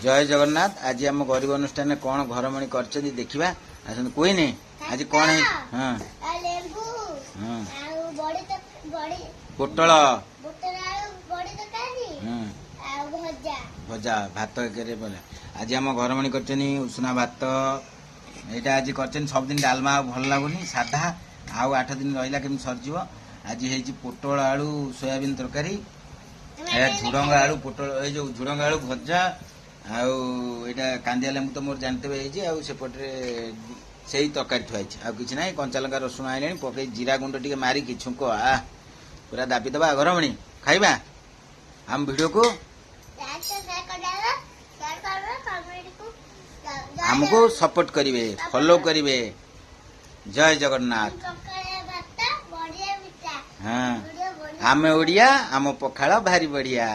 जय जगन्नाथ। आज आम गरीब अनुष्ठान में कौन घरमणी कर देखा आस कोई नहीं आज कौन है। हाँ हाँ पोटल भजा भात बोले आज आम घरमणी कर उसना भात यहाँ आज कर सब दिन डालमा भल लगुनि साधा आउ 8 दिन रहा केमी सरज आज है पोटल आलू सोयाबीन तरकारी झुड़ंग आलू पोटल जो झुड़ंग आलू भजा आईटा कांदिया लेंबू तो मोर जानते सेपटे से तरकारी थुआई कि ना कंचा लंका रसुण आने पकई जीरा गुंड टे मारिकी छुंक आ पूरा दाबीदबा घरमणी खाइबा आम वीडियो को हमको सपोर्ट करिवे फॉलो करिवे। जय जगन्नाथ। हाँ आम ओडिया आम पखाड़ भारी बढ़िया।